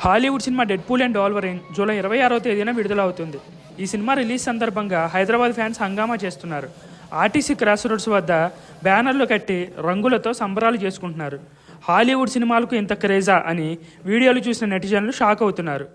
Hollywood cinema Deadpool and Wolverine July 26వ తేదీన విడుదలవుతుంది. ఈ సినిమా రిలీజ్ సందర్భంగా హైదరాబాద్ ఫ్యాన్స్ హంగామా చేస్తున్నారు. ఆర్టీసీ క్రాస్ రోడ్స్ వద్ద బ్యానర్లు కట్టి రంగులతో సంబరాలు చేసుకుంటున్నారు. హాలీవుడ్ సినిమాలకు ఇంత క్రేజా అని వీడియోలు చూసిన నెటిజన్లు షాక్ అవుతున్నారు.